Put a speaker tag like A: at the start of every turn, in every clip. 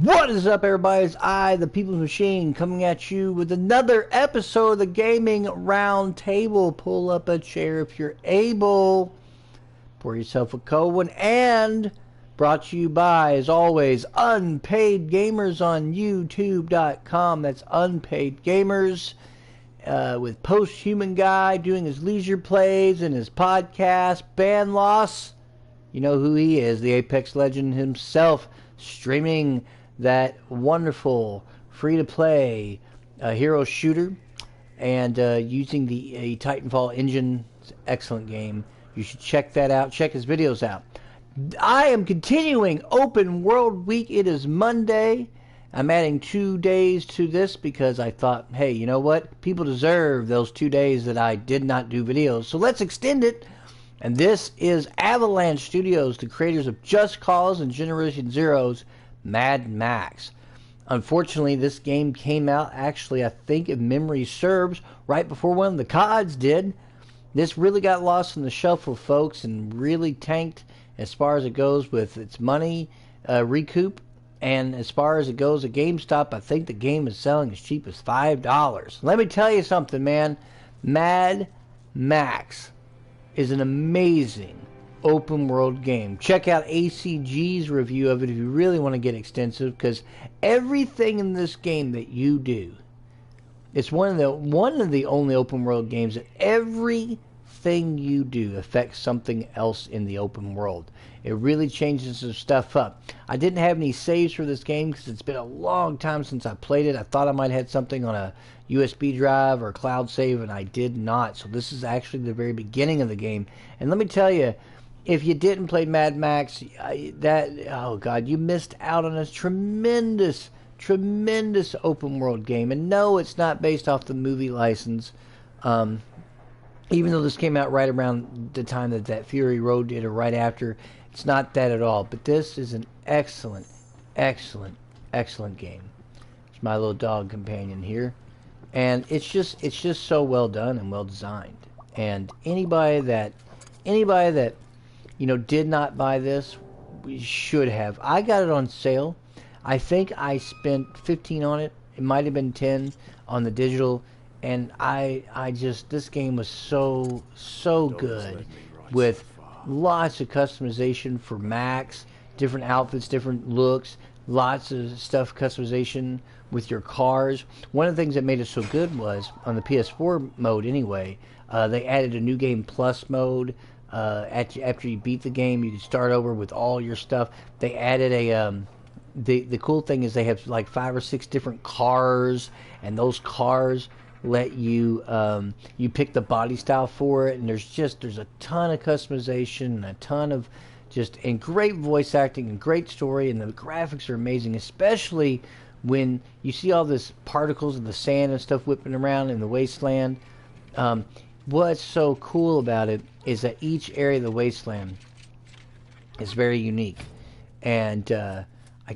A: What is up, everybody? It's I, the People's Machine, coming at you with another episode of the Gaming Round Table. Pull up a chair if you're able. Pour yourself a cold one. And brought to you by, as always, Unpaid Gamers on YouTube.com. That's Unpaid Gamers. With Post-Human Guy doing his leisure plays and his podcast. Ban Loss. You know who he is, the Apex legend himself, streaming that wonderful free-to-play hero shooter and using the Titanfall engine. It's an excellent game. You should check that out. Check his videos out. I am continuing Open World Week. It is Monday. I'm adding 2 days to this because I thought, hey, you know what? People deserve those 2 days that I did not do videos. So let's extend it. And this is Avalanche Studios, the creators of Just Cause and Generation Zero's Mad Max. Unfortunately, this game came out, actually, I think if memory serves, right before one of the CODs did. This really got lost in the shuffle, folks, and really tanked as far as it goes with its money recoup. And as far as it goes at GameStop, I think the game is selling as cheap as $5. Let me tell you something, man. Mad Max is an amazing open world game. Check out ACG's review of it if you really want to get extensive, because everything in this game that you do, it's one of the only open world games that everything you do affects something else in the open world. It really changes some stuff up. I didn't have any saves for this game because it's been a long time since I played it. I thought I might have had something on a USB drive or cloud save, and I did not. So this is actually the very beginning of the game. And let me tell you, if you didn't play Mad Max, oh God, you missed out on a tremendous open world game. And no, it's not based off the movie license. Even though this came out right around the time that Fury Road did, or right after, it's not that at all. But this is an excellent game. It's my little dog companion here. And it's just so well done and well designed. And anybody that did not buy this, we should have. I got it on sale. I think I spent $15 on it. It might have been $10 on the digital. And this game was so good, with lots of customization for Max, different outfits, different looks, lots of stuff, customization with your cars. One of the things that made it so good was, on the PS4 mode anyway, they added a New Game Plus mode. After you beat the game, you can start over with all your stuff. They added the cool thing is they have like 5 or 6 different cars, and those cars let you you pick the body style for it, and there's a ton of customization and a ton of and great voice acting and great story, and the graphics are amazing, especially when you see all this particles and the sand and stuff whipping around in the wasteland. What's so cool about it is that each area of the wasteland is very unique, and I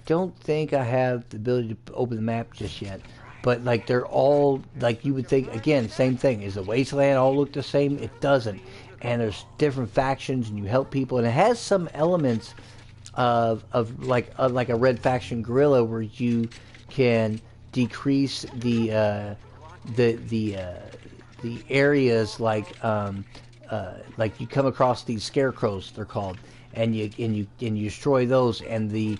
A: don't think I have the ability to open the map just yet. But like, they're all like, you would think, again, same thing. Is the wasteland all look the same? It doesn't. And there's different factions, and you help people, and it has some elements of like a red faction guerrilla, where you can decrease the areas, like you come across these scarecrows, they're called, and you destroy those, and the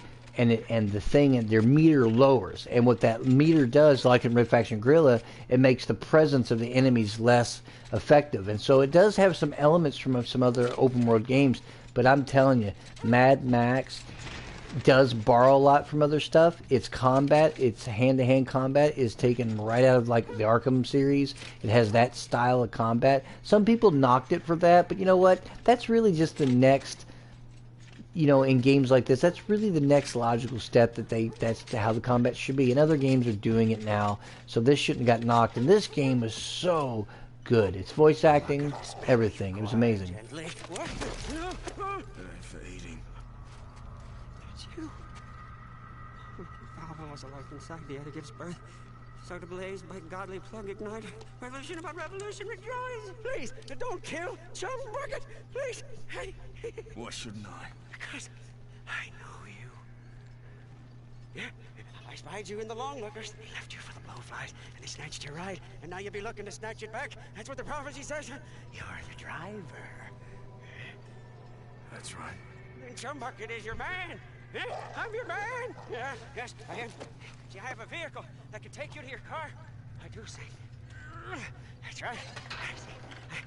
A: thing, and their meter lowers. And what that meter does, like in Red Faction Guerrilla, it makes the presence of the enemies less effective. And so it does have some elements from some other open world games, but I'm telling you, Mad Max does borrow a lot from other stuff. Its combat, its hand-to-hand combat, is taken right out of like the Arkham series. It has that style of combat. Some people knocked it for that, but you know what? That's really just the next, in games like this, that's really the next logical step, that's how the combat should be. And other games are doing it now, so this shouldn't have got knocked. And this game was so good. Its voice acting, everything. It was amazing.
B: Was alive inside the air gives birth. So to blaze by godly plug ignite. Revolution about revolution, rejoice! Please, don't kill John Bucket! Please! Hey! Why shouldn't I? Because I know you. spied you in the long lookers. They left you for the blowflies, and they snatched your ride. And now you'll be looking to snatch it back. That's what the prophecy says. You're the driver.
C: That's right.
B: And Chumbucket is your man. Yeah, I'm your man. Yeah, yes, I am. Do you have a vehicle that can take you to your car? I do, say. That's right.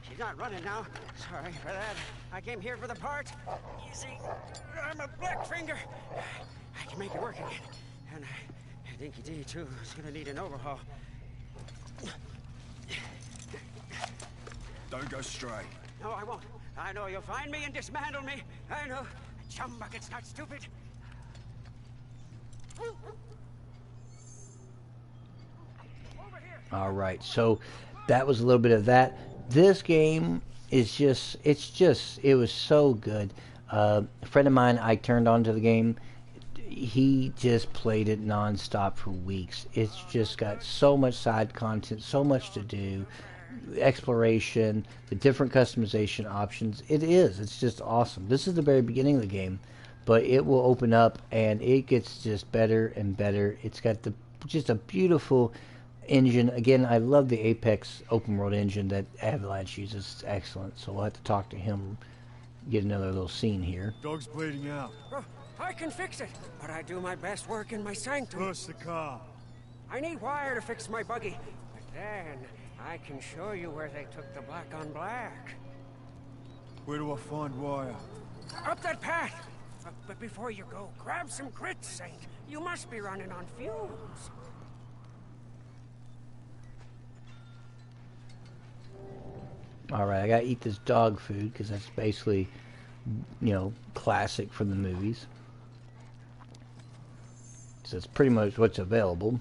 B: She's not running now. Sorry for that. I came here for the parts. You see, I'm a black finger. I can make it work again. And Dinky D, too, is gonna need an overhaul.
C: Don't go stray.
B: No, I won't. I know you'll find me and dismantle me. I know. Chumbucket's not stupid.
A: All right, so that was a little bit of that. This game is just, it was so good. A friend of mine, I turned on to the game. He just played it nonstop for weeks. It's just got so much side content, so much to do, exploration, the different customization options. It's just awesome. This is the very beginning of the game, but it will open up and it gets just better and better. It's got just a beautiful engine. Again, I love the Apex open world engine that Avalanche uses. It's excellent. So we'll have to talk to him, get another little scene here.
C: Dog's bleeding out.
B: Oh, I can fix it, but I do my best work in my sanctum.
C: Push the car.
B: I need wire to fix my buggy, but then I can show you where they took the black on black.
C: Where do I find wire?
B: Up that path. But before you go, grab some grits, Saint. You must be running on fumes.
A: Alright, I gotta eat this dog food because that's basically, you know, classic from the movies. So it's pretty much what's available,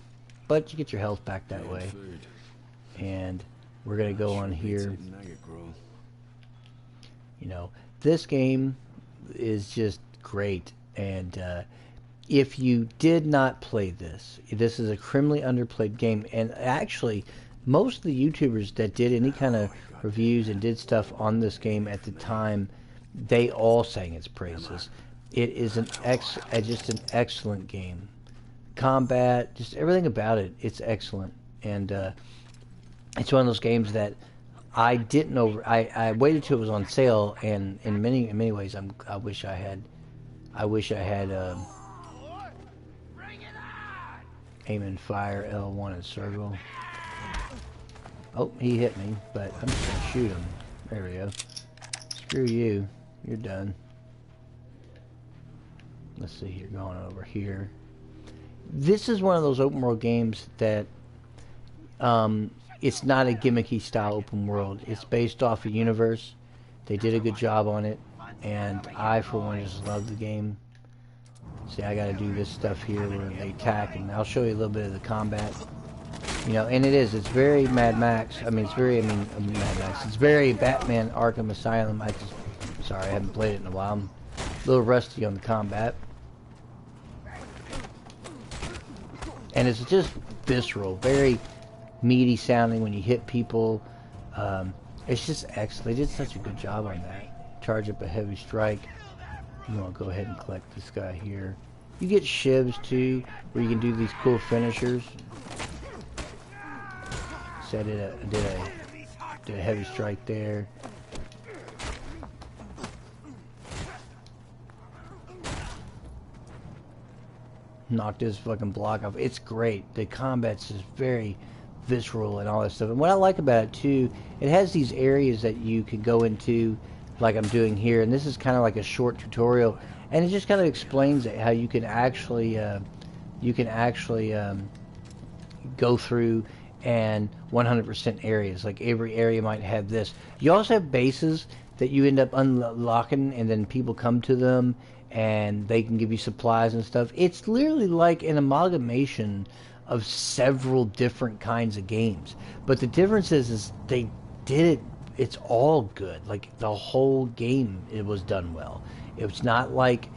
A: but you get your health back that way. And we're gonna go on here. You know, this game is just great, and if you did not play this, this is a criminally underplayed game. And actually, most of the YouTubers that did any kind of reviews and did stuff on this game at the time, they all sang its praises. It is just an excellent game. Combat, just everything about it, it's excellent. And it's one of those games that I didn't I waited till it was on sale, and in many ways I wish I had aim and fire L1 and circle. Oh, he hit me, but I'm just gonna shoot him. There we go. Screw you. You're done. Let's see here, going over here. This is one of those open world games that it's not a gimmicky style open world. It's based off a universe. They did a good job on it, and I, for one, just love the game. See, I gotta do this stuff here where they attack, and I'll show you a little bit of the combat. You know, and it's very Mad Max. Mad Max. It's very Batman Arkham Asylum. Sorry, I haven't played it in a while. I'm a little rusty on the combat. And it's just visceral, very meaty sounding when you hit people. It's just excellent. They did such a good job on that. Charge up a heavy strike. You want to go ahead and collect this guy here. You get shivs too, where you can do these cool finishers. So I did a heavy strike there. Knocked his fucking block off. It's great. The combat's just very visceral and all that stuff. And what I like about it too, it has these areas that you can go into, like I'm doing here. And this is kind of like a short tutorial, and it just kind of explains it, how you can actually go through and 100% areas. Like every area might have this. You also have bases that you end up unlocking, and then people come to them and they can give you supplies and stuff. It's literally like an amalgamation of several different kinds of games. But the difference is they did it, it's all good. Like the whole game, it was done well. It's not like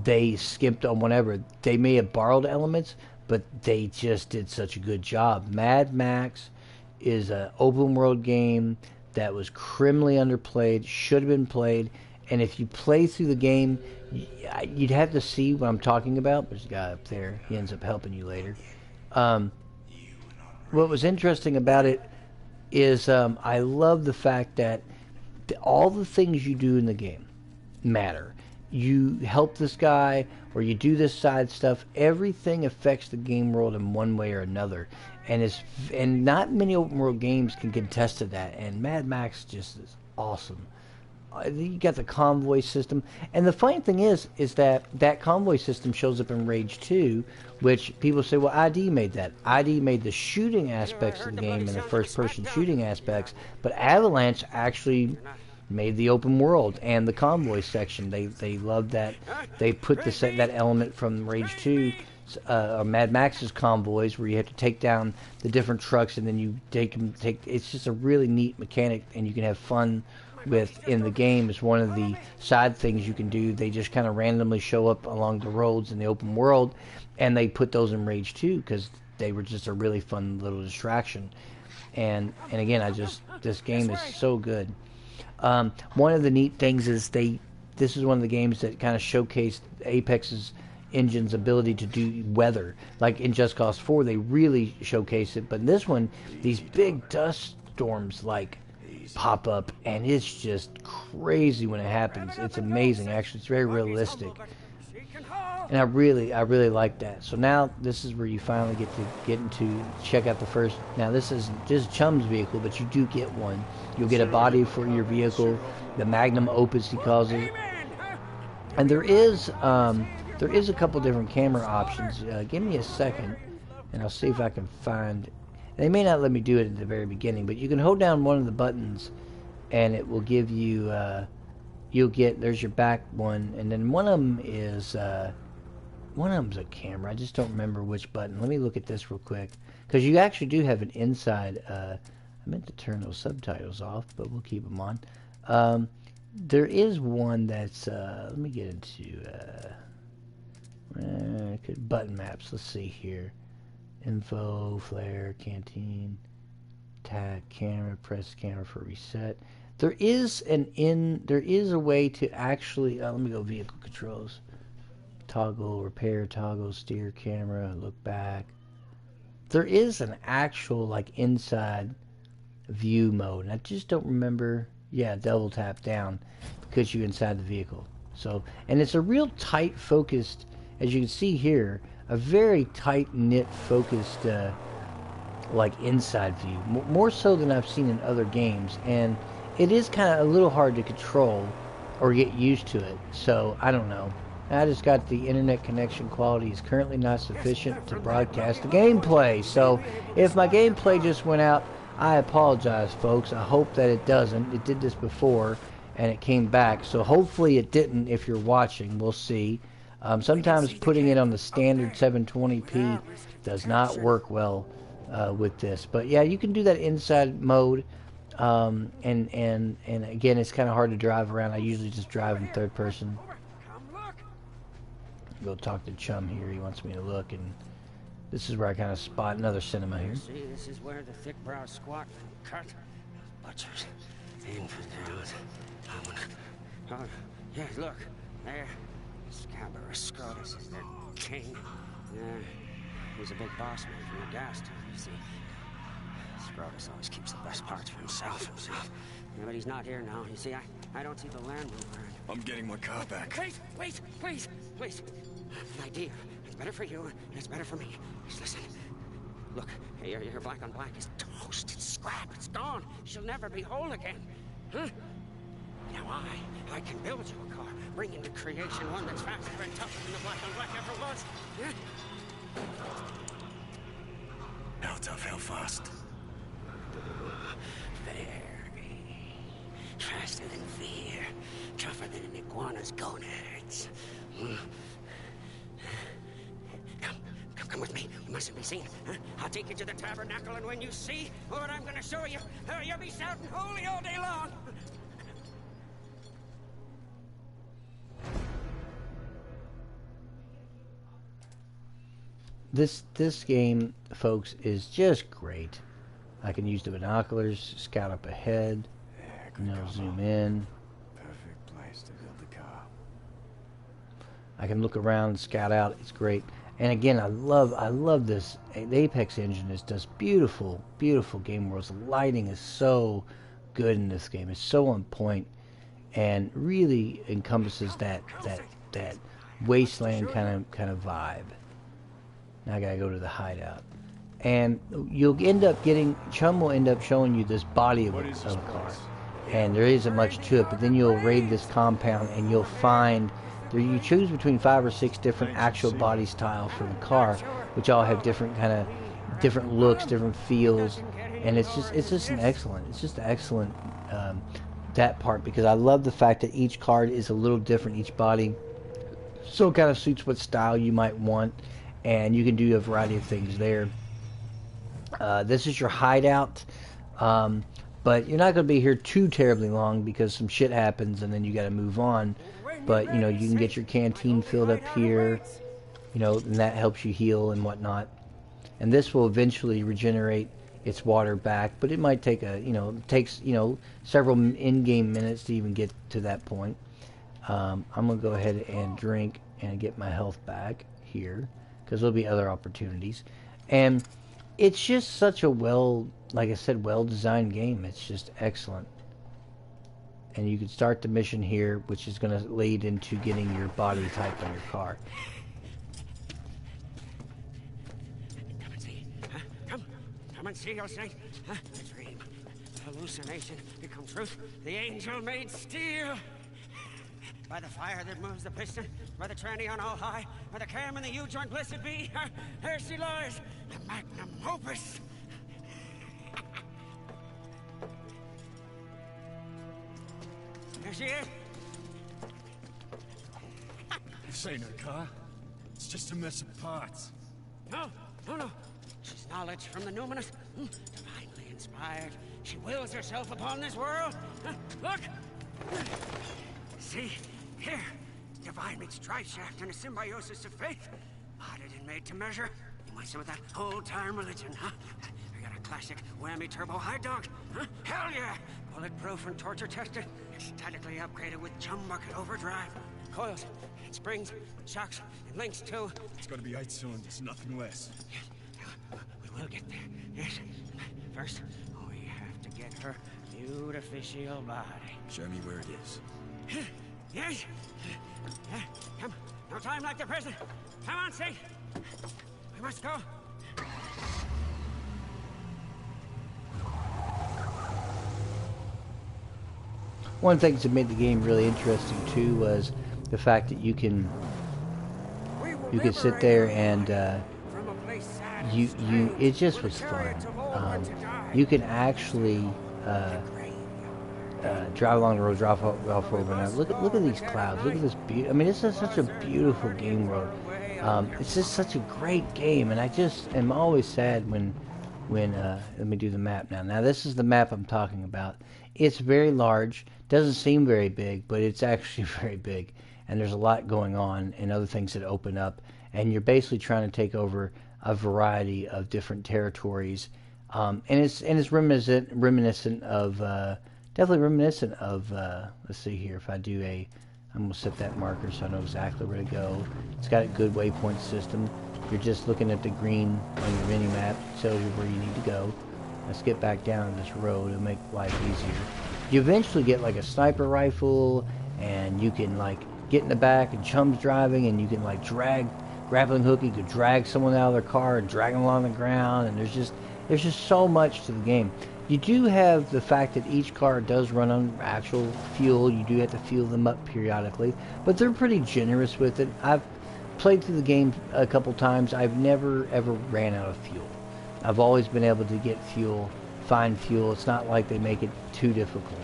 A: they skipped on whatever. They may have borrowed elements, but they just did such a good job. Mad Max is an open world game that was criminally underplayed, should have been played, And if you play through the game, you'd have to see what I'm talking about. There's a guy up there. He ends up helping you later. Um, what was interesting about it is I love the fact that all the things you do in the game matter. You help this guy or you do this side stuff, everything affects the game world in one way or another. And not many open world games can contest to that, and Mad Max just is awesome. You got the convoy system, and the funny thing is that convoy system shows up in Rage 2, which people say, well, ID made that. ID made the shooting aspects of the game and the first-person shooting aspects, but Avalanche actually made the open world and the convoy section. They loved that. They put that element from Rage 2, Mad Max's convoys, where you have to take down the different trucks and then you take. It's just a really neat mechanic, and you can have fun with in the game. Is one of the side things you can do. They just kind of randomly show up along the roads in the open world, and they put those in Rage 2 because they were just a really fun little distraction. And again, this game is so good. One of the neat things is this is one of the games that kind of showcased Apex's engine's ability to do weather. Like in Just Cause 4, they really showcase it, but in this one, these big dust storms pop up, and it's just crazy when it happens. It's amazing, actually. It's very realistic, and I really like that. So now this is where you finally get into check out the first. Now this is just Chum's vehicle, but you do get one. You'll get a body for your vehicle, the Magnum Opus he calls it, and there is a couple different camera options. Give me a second, and I'll see if I can find. They may not let me do it at the very beginning, but you can hold down one of the buttons, and it will give you. There's your back one, and then one of them is a camera. I just don't remember which button. Let me look at this real quick, because you actually do have an inside. I meant to turn those subtitles off, but we'll keep them on. There is one that's. Let me get into button maps. Let's see here. Info, flare, canteen, tag, camera, press camera for reset. There is a way to actually, let me go vehicle controls. Toggle, repair, toggle, steer, camera, look back. There is an actual inside view mode, and I just don't remember. Yeah, double tap down because you're inside the vehicle. So, and it's a real tight focused, as you can see here, a very tight-knit, focused, inside view. More so than I've seen in other games. And it is kind of a little hard to control or get used to it. So, I don't know. I just got the internet connection quality is currently not sufficient to broadcast the gameplay. So, if my gameplay just went out, I apologize, folks. I hope that it doesn't. It did this before, and it came back. So, hopefully it didn't if you're watching. We'll see. Sometimes putting it on the standard 720p does not work well with this. But yeah, you can do that inside mode. And again, it's kind of hard to drive around. I usually just drive in third person. Go talk to Chum here. He wants me to look, and this is where I kind of spot another cinema here.
B: See, this is where the thick brow squat cut butchers infidels. Oh, yeah, look there. Scabarus Scotus is their king. He's a big boss man from the gas town, you see. Scrotus always keeps the best parts for himself. Yeah, but he's not here now. You see, I don't see the Land Rover.
C: I'm getting my car back.
B: Wait, please. An idea. It's better for you, and it's better for me. Just listen. Look, your black on black is toast. It's scrap. It's gone. She'll never be whole again. Huh? Now I can build you a car, bring into creation one that's faster and tougher than the black on black ever was. Yeah?
C: How tough, how fast?
B: Very. Faster than fear. Tougher than an iguana's gonads. Come with me. We mustn't be seen. Huh? I'll take you to the tabernacle, and when you see what I'm going to show you, you'll be shouting holy all day long.
A: This game, folks, is just great. I can use the binoculars, scout up ahead, zoom in.
C: Perfect place to
A: I can look around, scout out. It's great. And again, I love this. The Apex engine is just beautiful, beautiful game worlds. The lighting is so good in this game. It's so on point, and really encompasses that wasteland kind of vibe. Now I gotta go to the hideout, and you'll end up getting Chum will end up showing you this body of a car, and there isn't much to it. But then you'll raid this compound, and you'll find. You choose between 5 or 6 different actual body styles for the car, which all have different looks, different feels, and it's just an excellent. It's just excellent that part, because I love the fact that each card is a little different, each body, so it kind of suits what style you might want, and you can do a variety of things there. This is your hideout, but you're not going to be here too terribly long because some shit happens and then you got to move on. But, you know, you can get your canteen filled up here, you know, and that helps you heal and whatnot. And this will eventually regenerate its water back, but it might take several in-game minutes to even get to that point. I'm going to go ahead and drink and get my health back here, because there'll be other opportunities. And it's just such a like I said, well-designed game. It's just excellent. And you can start the mission here, which is going to lead into getting your body type on your car.
B: Come and see. Huh? Come and see your sight. Huh? A dream. Hallucination become truth. The angel made steel. By the fire that moves the piston, by the tranny on all high, by the cam and the U-joint blessed be, there she lies, the magnum opus. There she is.
C: This ain't her car. It's just a mess of parts.
B: No. She's knowledge from the numinous, divinely inspired. She wills herself upon this world. Look! See? Here. Divine meets drive shaft and a symbiosis of faith. Modded and made to measure. You want some of that old-time religion, huh? I got a classic whammy turbo high dog. Huh? Hell yeah! Bulletproof and torture tested. Statically upgraded with chum bucket overdrive. Coils, and springs, shocks, and links too.
C: It's gonna be 8 cylinders, nothing less.
B: We will get there. Yes. First, we have to get her beautificial body.
C: Show me where it is.
B: Yes. Come. No time like the present. Come on, Saint. We must go.
A: One of the things that made the game really interesting too was the fact that you can sit there and it just was fun. You can actually drive along the road, drop off over. Now look at these clouds. Look at this beauty. I mean, this is such a beautiful game world. It's just such a great game, and I just am always sad when let me do the map now. Now this is the map I'm talking about. It's very large. Doesn't seem very big, but it's actually very big. And there's a lot going on and other things that open up. And you're basically trying to take over a variety of different territories. And it's reminiscent of definitely reminiscent of. Let's see here. If I do I'm gonna set that marker so I know exactly where to go. It's got a good waypoint system. You're just looking at the green on your mini map. It tells you where you need to go. Let's get back down this road and make life easier. You eventually get like a sniper rifle, and you can like get in the back, and Chum's driving, and you can like grappling hook. You could drag someone out of their car and drag them along the ground, and there's just so much to the game. You do have the fact that each car does run on actual fuel. You do have to fuel them up periodically, but they're pretty generous with it. I've played through the game a couple times. I've never ever ran out of fuel. I've always been able to get fuel, find fuel. It's not like they make it too difficult.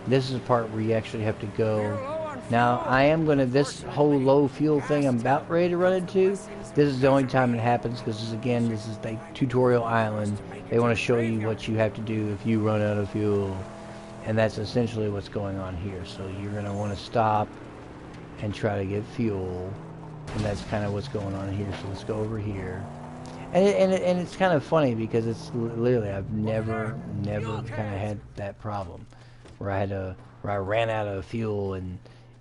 A: This is the part where you actually have to go. Now, I am going to, this whole low fuel thing I'm about ready to run into, this is the only time it happens, because this is the tutorial island. They want to show you what you have to do if you run out of fuel. And that's essentially what's going on here. So you're going to want to stop and try to get fuel. And that's kind of what's going on here. So let's go over here. And it's kind of funny because it's literally, I've never kind of had that problem where I ran out of fuel, and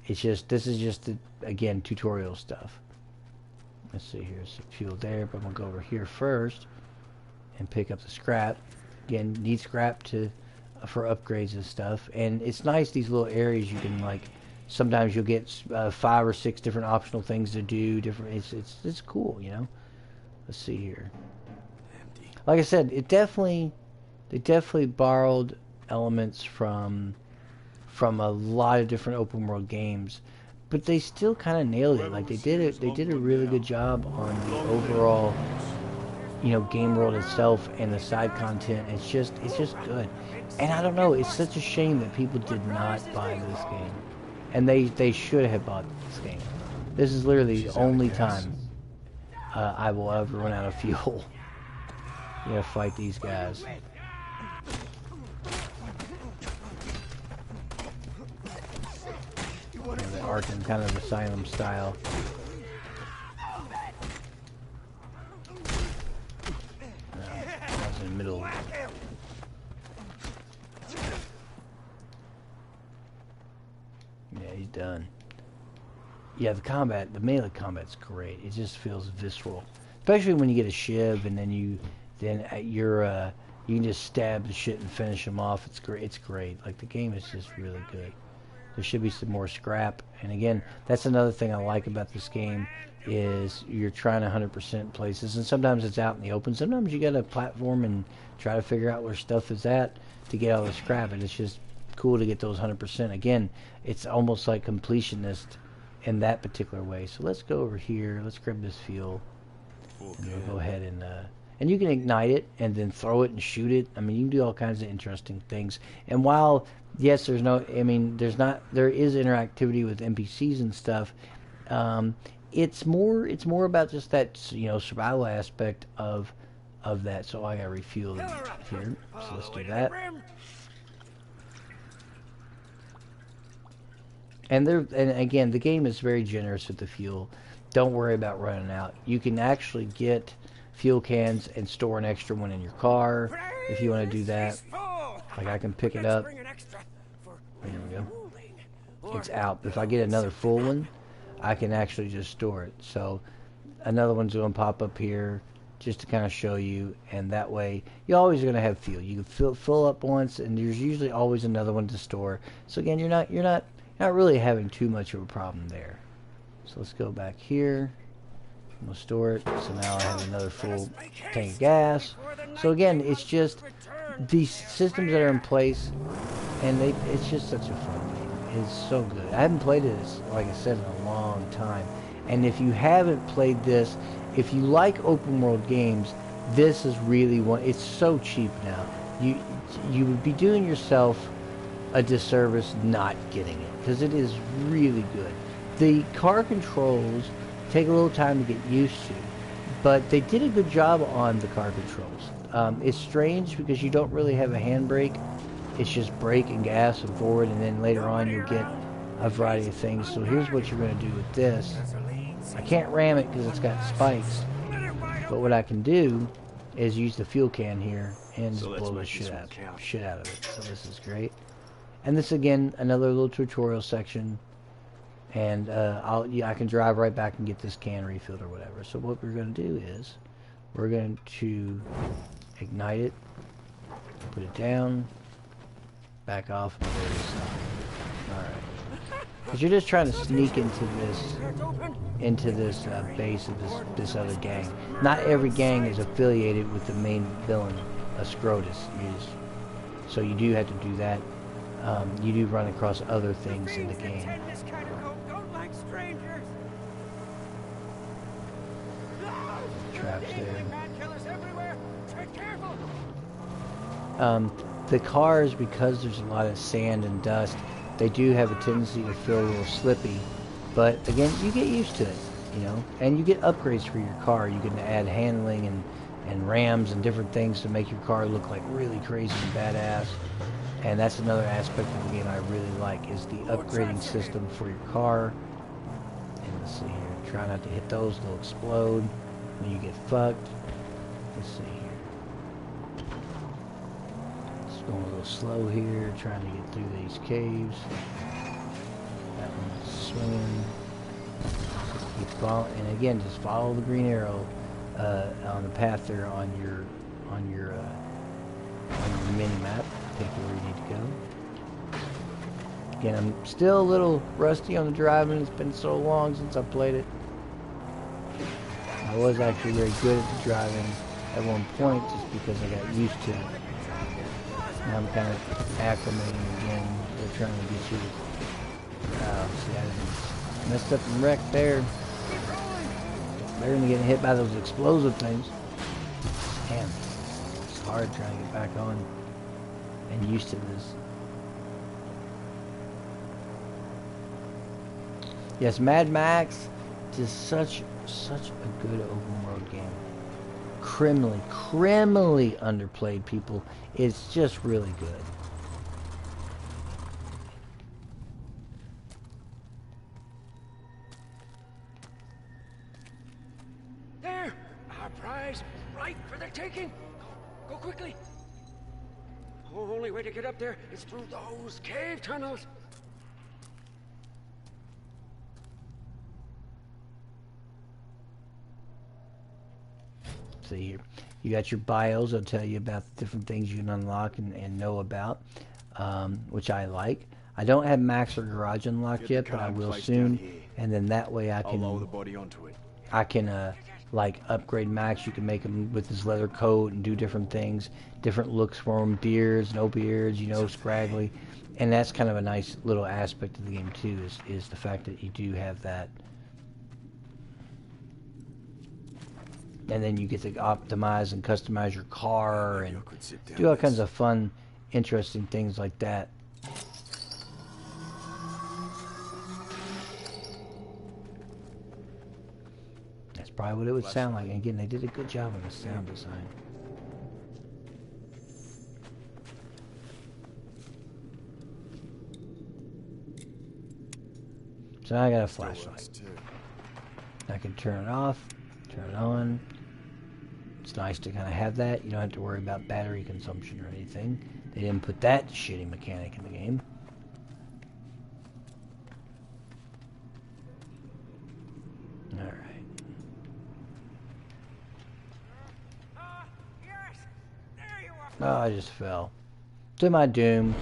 A: It's just, this is just, again, tutorial stuff. Let's see, here's some fuel there, but I'm going to go over here first and pick up the scrap. Again, need scrap for upgrades and stuff. And it's nice, these little areas you can, like, sometimes you'll get 5 or 6 different optional things to do. It's cool, you know. Let's see here.
C: Empty.
A: Like I said, they definitely borrowed elements from a lot of different open world games, but they still kind of nailed it. Like they did a really good job on the overall, you know, game world itself and the side content. It's just good. And I don't know, it's such a shame that people did not buy this game, and they should have bought this game. This is literally the only time I will ever run out of fuel. You gotta fight these guys. The Arkham kind of asylum style. I was in the middle. Yeah, he's done. Yeah, the melee combat's great. It just feels visceral, especially when you get a shiv and then you can just stab the shit and finish them off. It's great. It's great. Like the game is just really good. There should be some more scrap. And again, that's another thing I like about this game is you're trying to 100% places, and sometimes it's out in the open. Sometimes you got to platform and try to figure out where stuff is at to get all the scrap, and it's just cool to get those 100%. Again, it's almost like completionist in that particular way. So let's go over here. Let's grab this fuel, and we'll go ahead and you can ignite it and then throw it and shoot it. I mean, you can do all kinds of interesting things. And while yes, there is interactivity with NPCs and stuff. It's more about just that, you know, survival aspect of that. So I gotta refuel here. So let's do that. And again, the game is very generous with the fuel. Don't worry about running out. You can actually get fuel cans and store an extra one in your car if you want to do that. Like I can pick it up. There we go. It's out. If I get another full one, I can actually just store it. So another one's going to pop up here just to kind of show you, and that way you're always going to have fuel. You can fill up once, and there's usually always another one to store. So again, you're not really having too much of a problem there. So let's go back here. I'm going to store it. So now I have another full tank of gas. So again, it's just these systems that are in place, and it's just such a fun game. It's so good. I haven't played this, like I said, in a long time. And if you haven't played this, if you like open world games, this is really one. It's so cheap now. You would be doing yourself a disservice not getting it, because it is really good. The car controls take a little time to get used to, but they did a good job on the car controls. It's strange because you don't really have a handbrake. It's just brake and gas and forward, and then later on you'll get a variety of things. So here's what you're going to do with this. I can't ram it because it's got spikes, but what I can do is use the fuel can here and just blow the shit out of it. So this is great. And this again, another little tutorial section. And I can drive right back and get this can refilled or whatever. So what we're going to do is we're going to ignite it, put it down, back off, and there it is. Alright. Because you're just trying to sneak into this base of this other gang. Not every gang is affiliated with the main villain, Scrotus. So you do have to do that. You do run across other things in the game. Traps there. The cars, because there's a lot of sand and dust, they do have a tendency to feel a little slippy. But again, you get used to it, you know. And you get upgrades for your car. You can add handling and rams and different things to make your car look like really crazy and badass. And that's another aspect of the game I really like, is the upgrading system for your car. And let's see here, try not to hit those, they'll explode when you get fucked. Let's see here. Just going a little slow here, trying to get through these caves. That one's swinging. Keep following, and again, just follow the green arrow on the path there on your mini map. Take you where you need to go. Again, I'm still a little rusty on the driving. It's been so long since I played it. I was actually very good at the driving at one point, just because I got used to it. Now I'm kind of acclimating again. They're trying to get you. See, I just messed up and wrecked there. They're gonna get hit by those explosive things. Damn, it's hard trying to get back on and used to this. Yes, Mad Max, just such a good open world game. Criminally underplayed, people. It's just really good.
B: There! Our prize, right for the taking! Go quickly! The only way to get up there is through those cave tunnels!
A: See here, you got your bios. I'll tell you about the different things you can unlock and know about, which I like. I don't have Max or Garage unlocked yet, but I will soon. And then that way I can
C: lower the body onto it.
A: I can like upgrade Max. You can make him with his leather coat and do different things, different looks for him, beards, no beards, you know, scraggly, and that's kind of a nice little aspect of the game too. Is the fact that you do have that. And then you get to optimize and customize your car and do all kinds of fun, interesting things like that. That's probably what it would sound like. And again, they did a good job on the sound design. So now I got a flashlight. I can turn it off, turn it on. It's nice to kind of have that. You don't have to worry about battery consumption or anything. They didn't put that shitty mechanic in the game. Alright.
B: Yes! There you are!
A: Oh, I just fell. To my doom.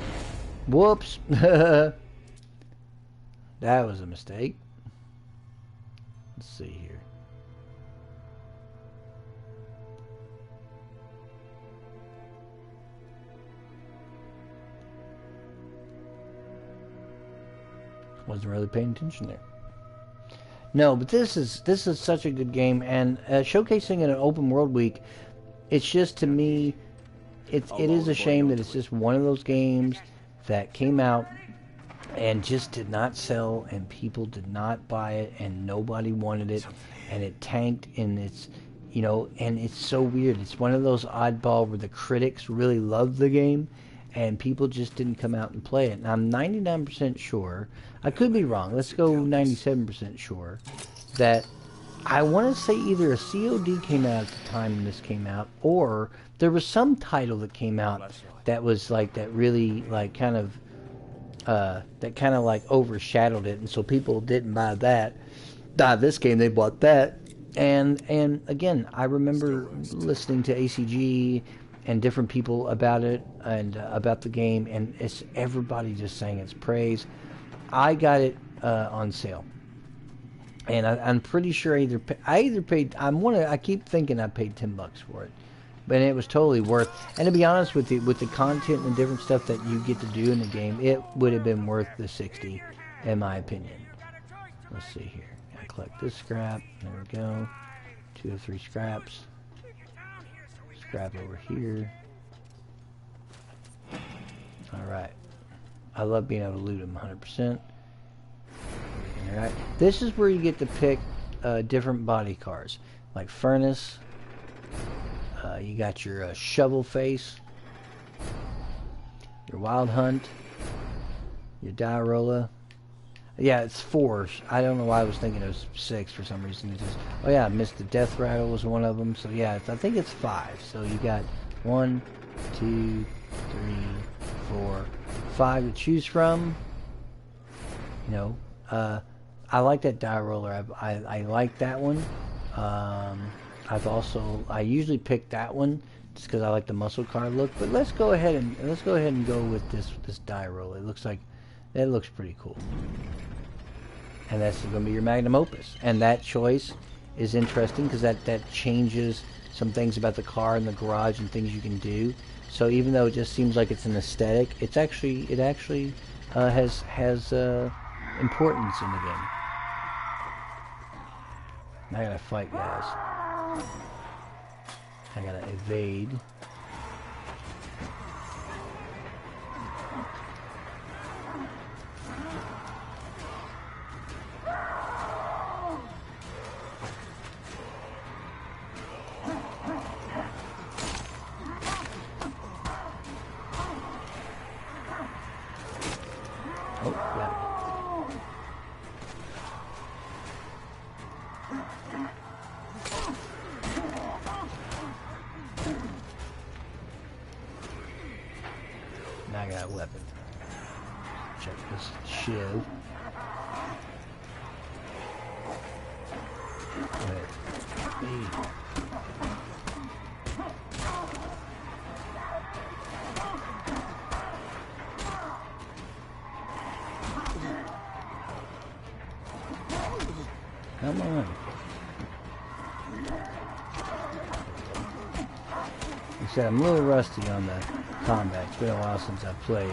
A: Whoops. That was a mistake. Let's see here. Wasn't really paying attention there. No, but this is such a good game, and showcasing in an open world week, it's just, to me, it is a shame that it's just one of those games that came out and just did not sell, and people did not buy it, and nobody wanted it, and it tanked in its, you know, and it's so weird. It's one of those oddball where the critics really loved the game, and people just didn't come out and play it. And I'm 99% sure, I could be wrong, let's go 97% sure, that I want to say either a COD came out at the time this came out, or there was some title that came out that was like, that really like kind of like overshadowed it, and so people didn't buy that. This game, they bought that. And again, I remember listening to ACG and different people about it and about the game, and it's everybody just saying its praise. I got it on sale, and I'm pretty sure I either paid. I keep thinking I paid $10 for it, but it was totally worth. And to be honest with you, with the content and different stuff that you get to do in the game, it would have been worth the $60, in my opinion. Let's see here. I collect this scrap. There we go. 2 or 3 scraps. Scrap over here. Alright. I love being able to loot them 100%. Alright. This is where you get to pick different body cars. Like Furnace. You got your Shovel Face. Your Wild Hunt. Your Diorola. Yeah, it's 4. I don't know why I was thinking it was 6 for some reason. It just, oh yeah, Mr. Death Rattle was one of them. So yeah, I think it's 5. So you got 1, 2, 3, 4, 5 to choose from. You know, I like that die roller. I like that one. I usually pick that one just because I like the muscle car look. But let's go ahead and go with this die roller. It looks like that looks pretty cool. And that's going to be your magnum opus. And that choice is interesting because that changes some things about the car and the garage and things you can do. So even though it just seems like it's an aesthetic, it actually has importance in the game. I gotta fight, guys. I gotta evade. Oh, got it. Now I got a weapon. Check this shiv. Come on. Like I said, I'm a little rusty on the combat. It's been a while since I've played.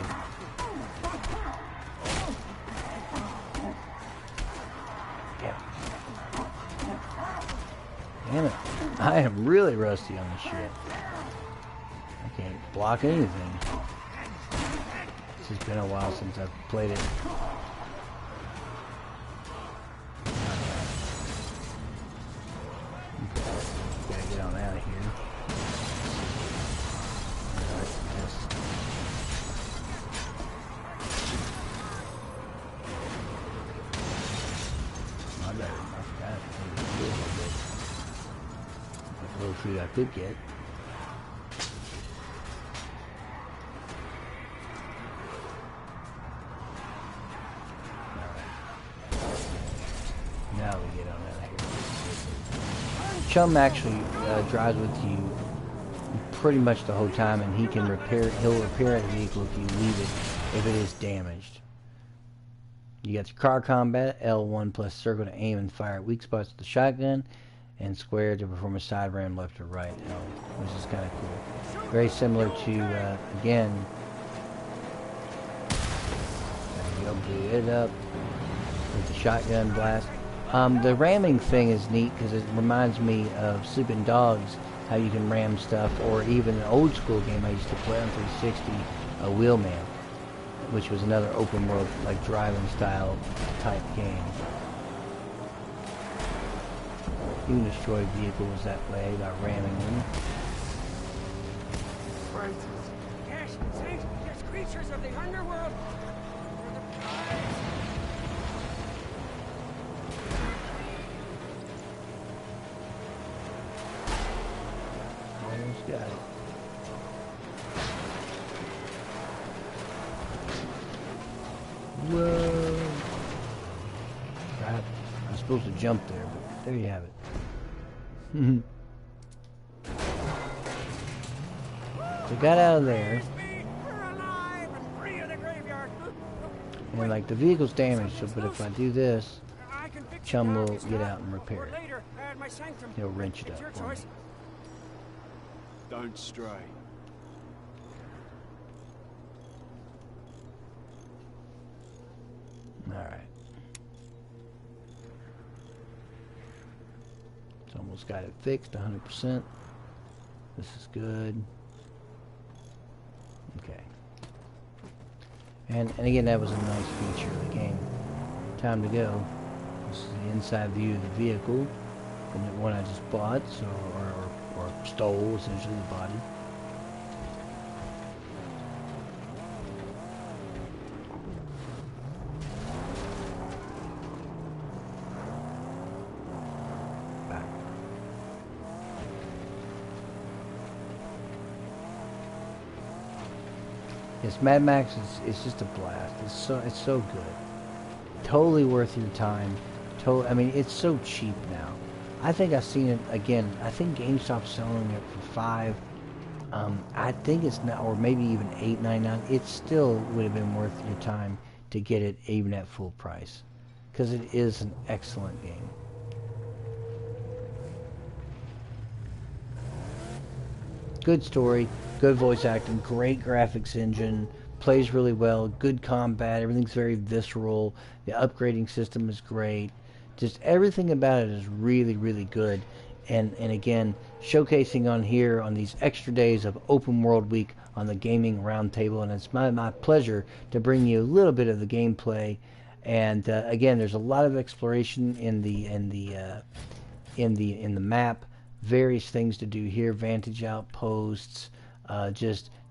A: Damn it. I am really rusty on this shit. I can't block anything. It's just been a while since I've played it. Gotta get on out of here. Food I could get. Now we get on out of here. Chum actually drives with you pretty much the whole time, and he'll repair the vehicle if you leave it if it is damaged. You got your car combat, L1 plus circle to aim and fire at weak spots with the shotgun, and square to perform a side ram left or right, which is kind of cool. Very similar to, again, there you go, blew it up with the shotgun blast. The ramming thing is neat because it reminds me of Sleeping Dogs, how you can ram stuff, or even an old school game I used to play on 360, Wheelman, which was another open world, like driving style type game. You can destroy vehicles that way by ramming them.
B: Right. Yes, see? Yes, creatures of the underworld.
A: Almost got it. Whoa. I was supposed to jump there, but there you have it. So got out of there. And like the vehicle's damaged, so, but if I do this, Chum will get out and repair it. He'll wrench it up for me.
C: Don't stray.
A: Alright. It's almost got it fixed 100%. This is good. Okay. And again, that was a nice feature of the game. Time to go. This is the inside view of the vehicle from the one I just bought, so or stole, essentially, the body. Yes, Mad Max is just a blast. It's so good. Totally worth your time. I mean, it's so cheap now. I think I've seen it again. I think GameStop's selling it for $5. I think it's now, or maybe even $8.99. It still would have been worth your time to get it even at full price, because it is an excellent game. Good story, good voice acting, great graphics engine, plays really well, good combat, everything's very visceral, the upgrading system is great, just everything about it is really, really good. And again, showcasing on here on these extra days of Open World Week on the Gaming Roundtable, and it's my pleasure to bring you a little bit of the gameplay. And again, there's a lot of exploration in the map. Various things to do here, vantage outposts,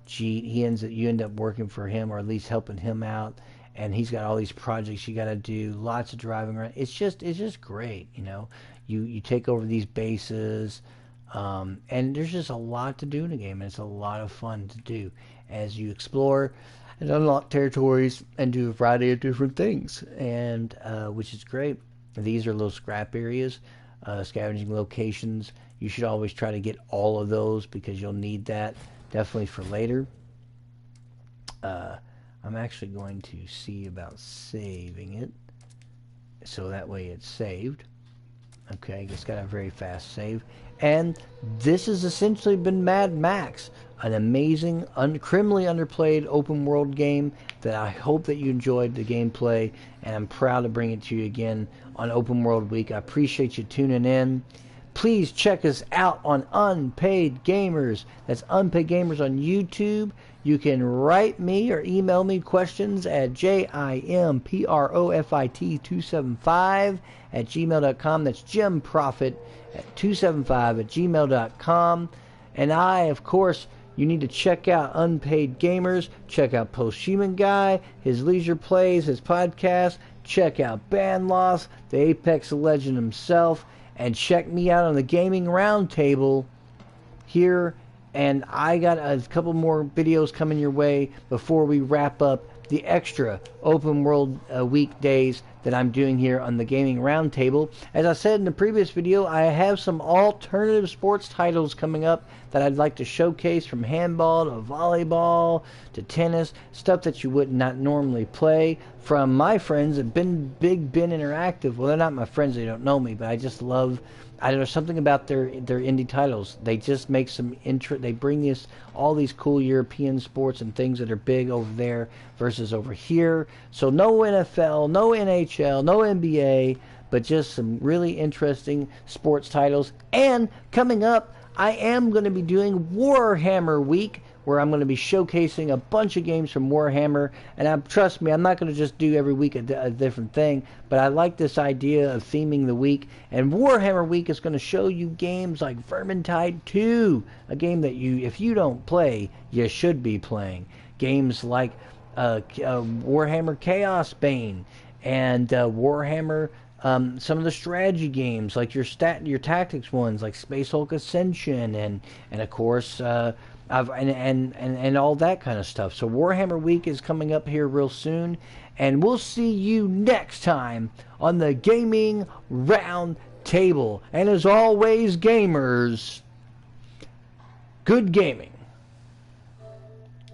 A: you end up working for him, or at least helping him out, and he's got all these projects you got to do, lots of driving around. It's just great, you know. You take over these bases, and there's just a lot to do in the game, and it's a lot of fun to do as you explore and unlock territories and do a variety of different things, and which is great. These are little scrap areas, scavenging locations. You should always try to get all of those because you'll need that definitely for later. I'm actually going to see about saving it so that way it's saved. Okay, it's got a very fast save. And this has essentially been Mad Max, an amazing, criminally underplayed open world game that I hope that you enjoyed the gameplay, and I'm proud to bring it to you again on Open World Week. I appreciate you tuning in. Please check us out on Unpaid Gamers. That's Unpaid Gamers on YouTube. You can write me or email me questions at jimprofit275@gmail.com. That's jimprofit275@gmail.com. And of course, you need to check out Unpaid Gamers. Check out Post-Human Guy, his leisure plays, his podcast. Check out Bandloss, the Apex legend himself. And check me out on the Gaming Roundtable here. And I got a couple more videos coming your way before we wrap up the extra Open World weekdays that I'm doing here on the Gaming Roundtable. As I said in the previous video, I have some alternative sports titles coming up that I'd like to showcase, from handball to volleyball to tennis, stuff that you would not normally play, from my friends at Big Ben Interactive. Well, they're not my friends, they don't know me, but I just love, there's something about their indie titles. They just make some they bring all these cool European sports and things that are big over there versus over here. So no NFL, no NHL, no NBA, but just some really interesting sports titles. And coming up, I am going to be doing Warhammer Week, where I'm going to be showcasing a bunch of games from Warhammer. And trust me, I'm not going to just do every week a different thing, but I like this idea of theming the week. And Warhammer Week is going to show you games like Vermintide 2, a game that if you don't play, you should be playing. Games like Warhammer Chaos Bane, and Warhammer, some of the strategy games like your tactics ones like Space Hulk Ascension, and of course and all that kind of stuff. So Warhammer Week is coming up here real soon, and we'll see you next time on the Gaming Round Table. And as always, gamers, good gaming.